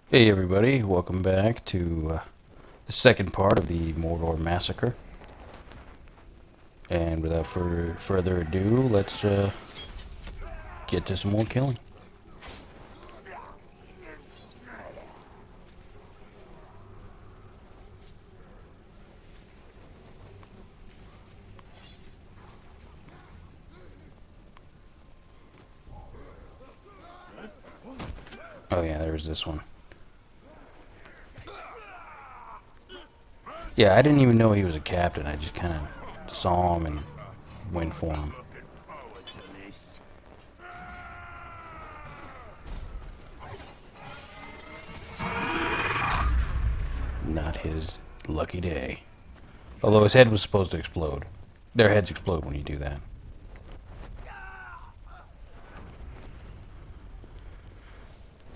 Hey everybody, welcome back to the second part of the Mordor Massacre. And without further ado, let's get to some more killing. Oh yeah, there's this one. Yeah, I didn't even know he was a captain. I just kind of saw him and went for him. Not his lucky day. Although his head was supposed to explode. Their heads explode when you do that.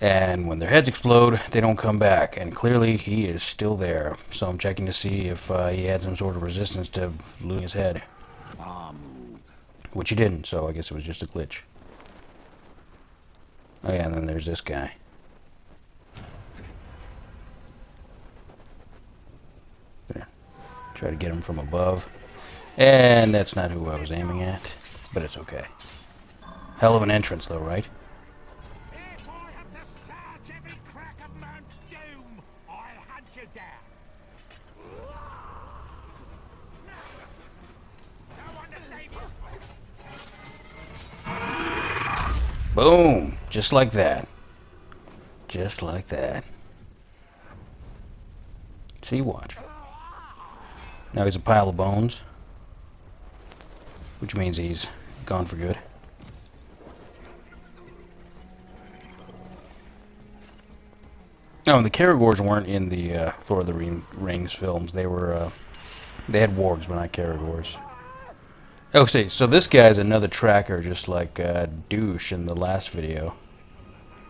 And when their heads explode, they don't come back. And clearly, he is still there. So I'm checking to see if he had some sort of resistance to losing his head. Which he didn't, so I guess it was just a glitch. Oh yeah, and then there's this guy. There. Try to get him from above. And that's not who I was aiming at. But it's okay. Hell of an entrance, though, right? Boom! Just like that. Just like that. See, watch. Now he's a pile of bones. Which means he's gone for good. No, and the Caragors weren't in the Lord of the Rings films. They were, they had wargs, but not Caragors. Oh, see, so this guy's another tracker, just like Douche in the last video.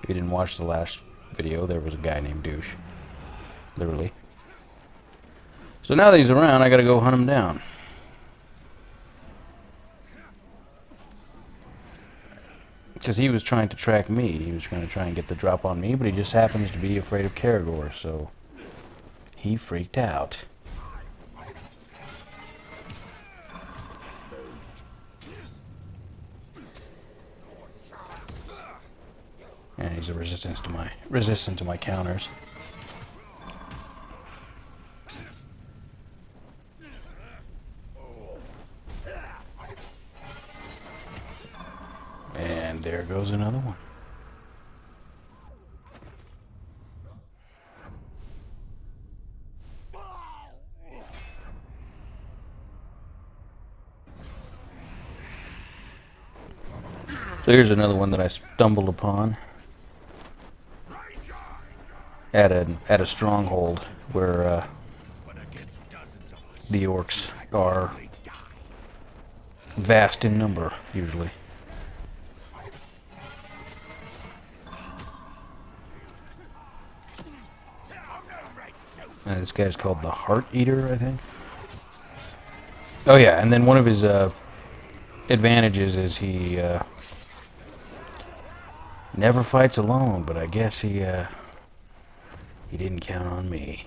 If you didn't watch the last video, there was a guy named Douche. Literally. So now that he's around, I gotta go hunt him down. Because he was trying to track me. He was going to try and get the drop on me, but he just happens to be afraid of Caragor, so he freaked out. And he's resistant to my counters. And there goes another one. So here's another one that I stumbled upon at a stronghold where the Orcs are vast in number, usually. And this guy's called the Heart Eater, I think. Oh yeah, and then one of his advantages is he never fights alone, but I guess he didn't count on me.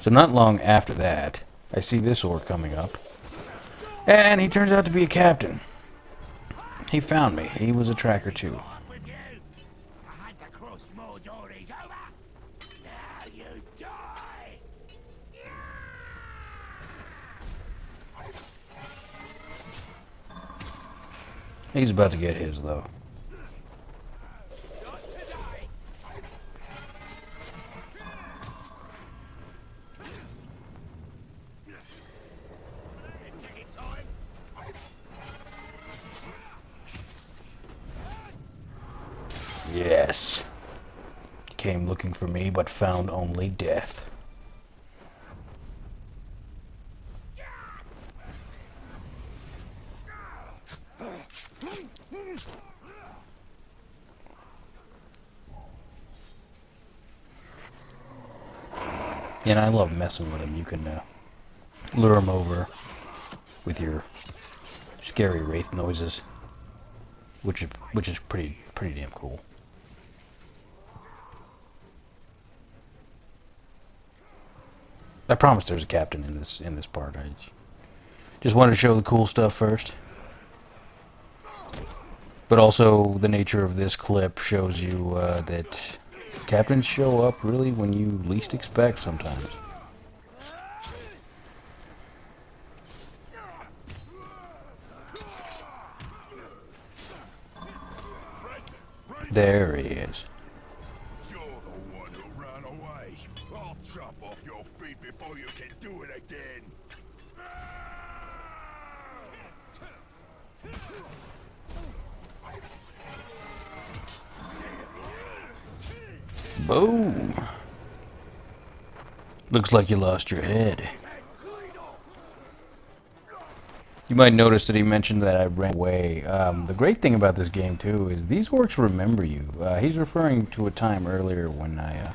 So not long after that, I see this orc coming up, and he turns out to be a captain. He found me. He was a tracker too. He's about to get his, though. Yes. Came looking for me, but found only death. And I love messing with him. You can lure him over with your scary wraith noises, which is pretty damn cool. I promise there's a captain in this part. I just wanted to show the cool stuff first. But also, the nature of this clip shows you that captains show up really when you least expect sometimes. There he is. You're the one who ran away. I'll chop off your feet before you can do it again. Boom. Looks like you lost your head. You might notice that he mentioned that I ran away. The great thing about this game, too, is these orcs remember you. He's referring to a time earlier when I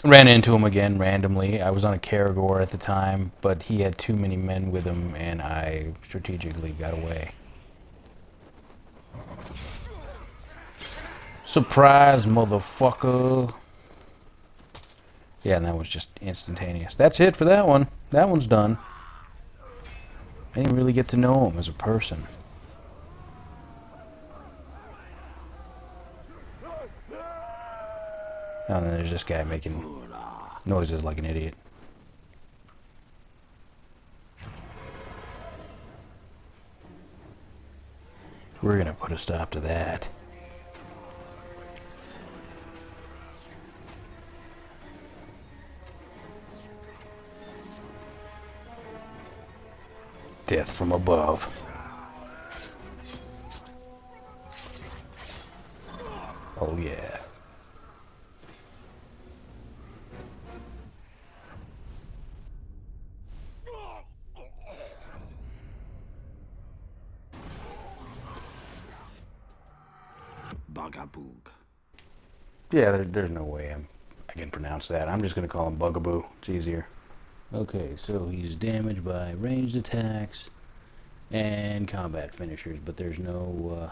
ran into him again randomly. I was on a Caragor at the time, but he had too many men with him, and I strategically got away. Surprise, motherfucker. Yeah, and that was just instantaneous. That's it for that one. That one's done. I didn't really get to know him as a person. And then there's this guy making noises like an idiot. We're gonna put a stop to that. Death from above. Oh yeah. Bugaboo. Yeah, there's no way I can pronounce that. I'm just gonna call him Bugaboo. It's easier. Okay, so he's damaged by ranged attacks and combat finishers, but there's no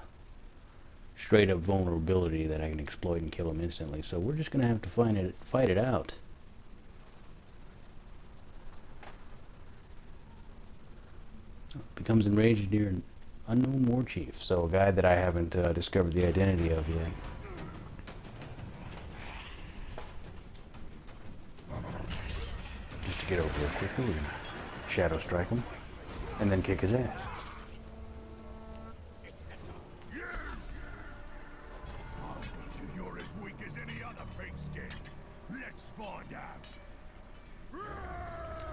straight up vulnerability that I can exploit and kill him instantly. So we're just gonna have to fight it out. Becomes enraged near an unknown war chief. So a guy that I haven't discovered the identity of yet. Just to get over here quickly, we're gonna shadow strike him and then kick his ass. You're as weak as any other pigskin. Let's find out.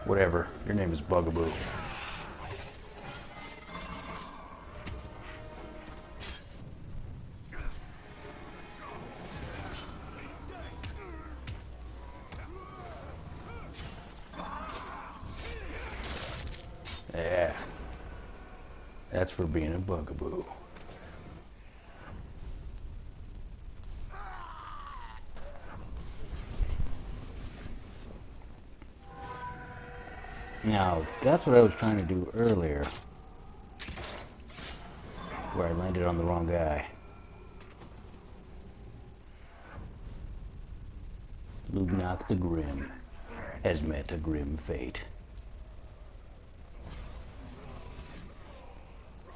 Whatever. Your name is Bugaboo. Yeah. That's for being a Bugaboo. Now, that's what I was trying to do earlier, where I landed on the wrong guy. Lugnath the Grim has met a grim fate.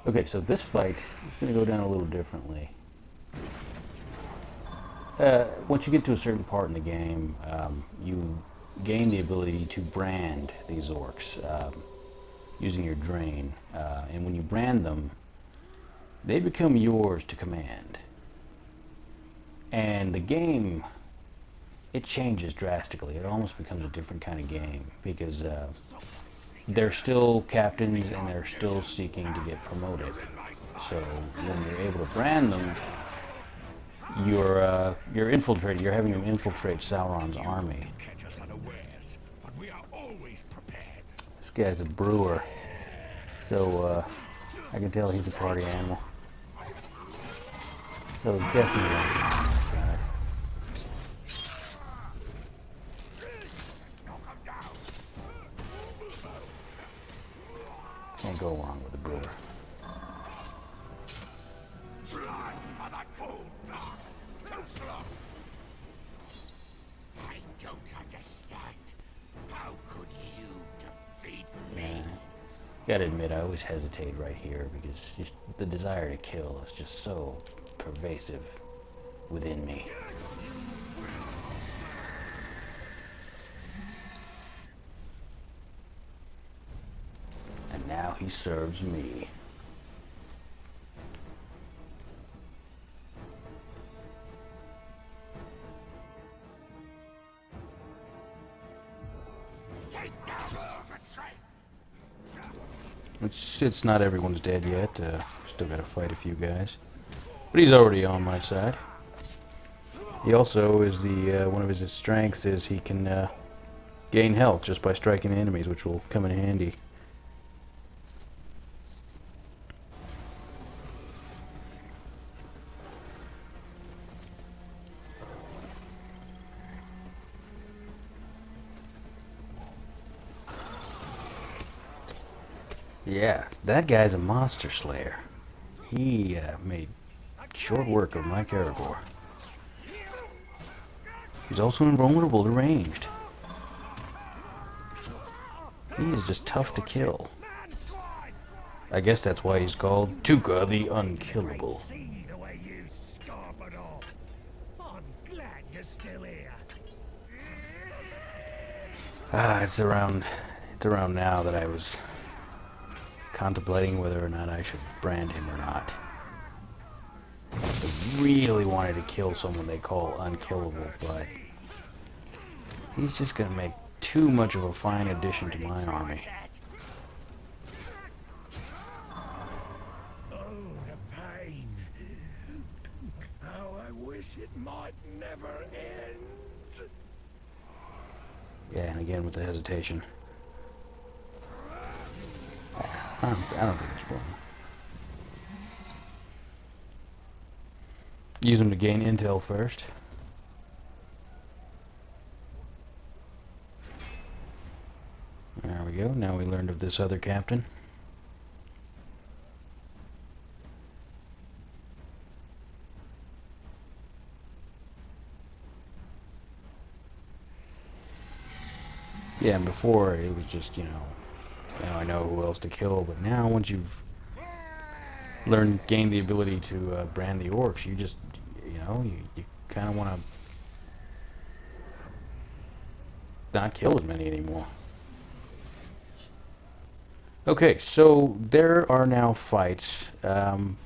Okay, so this fight is going to go down a little differently. Once you get to a certain part in the game, you gain the ability to brand these orcs using your drain. And when you brand them, they become yours to command. And the game, it changes drastically. It almost becomes a different kind of game because they're still captains and they're still seeking to get promoted. So when you're able to brand them, you're infiltrating. You're having them infiltrate Sauron's army. This guy's a brewer, so I can tell he's a party animal. So definitely on the side. Can't go wrong with a brewer. Gotta admit, I always hesitate right here because just the desire to kill is just so pervasive within me. And now he serves me. It's not everyone's dead yet. Still gotta fight a few guys. But he's already on my side. He also is the one of his strengths is he can gain health just by striking enemies, which will come in handy. Yeah, that guy's a monster slayer. He made short work of my Caragor. He's also invulnerable to ranged. He is just tough to kill. I guess that's why he's called Tuka the Unkillable. It's around now that I was contemplating whether or not I should brand him or not. I really wanted to kill someone they call unkillable, but he's just gonna make too much of a fine addition to my army. Oh, the pain. How I wish it might never end. Yeah, and again with the hesitation. I don't think it's wrong. Use them to gain intel first. There we go. Now we learned of this other captain. Yeah, and before it was just, I know who else to kill, but now once you've gained the ability to brand the orcs, you just, you kind of want to not kill as many anymore. Okay, so there are now fights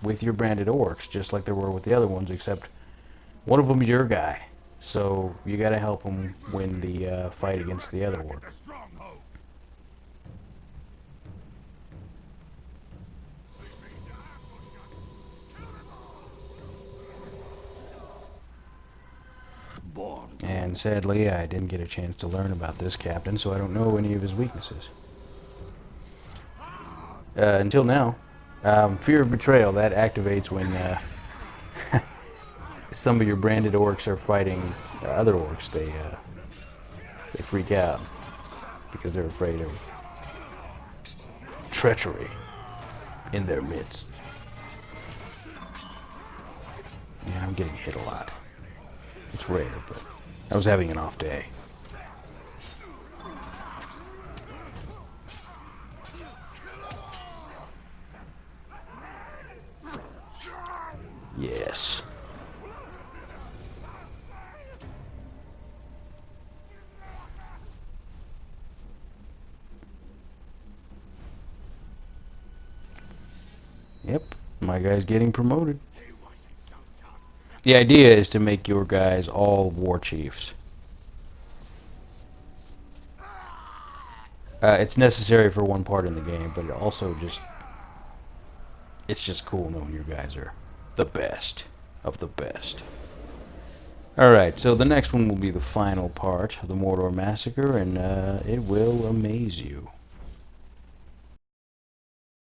with your branded orcs, just like there were with the other ones, except one of them is your guy. So you got to help him win the fight against the other orc. And sadly, I didn't get a chance to learn about this captain, so I don't know any of his weaknesses. Until now. Fear of betrayal, that activates when some of your branded orcs are fighting other orcs. They freak out because they're afraid of treachery in their midst. Yeah, I'm getting hit a lot. It's rare, but I was having an off day. Yes. Yep, my guy's getting promoted. The idea is to make your guys all war chiefs. It's necessary for one part in the game, but it also it's just cool knowing your guys are the best of the best. Alright, so the next one will be the final part of the Mordor Massacre, and it will amaze you.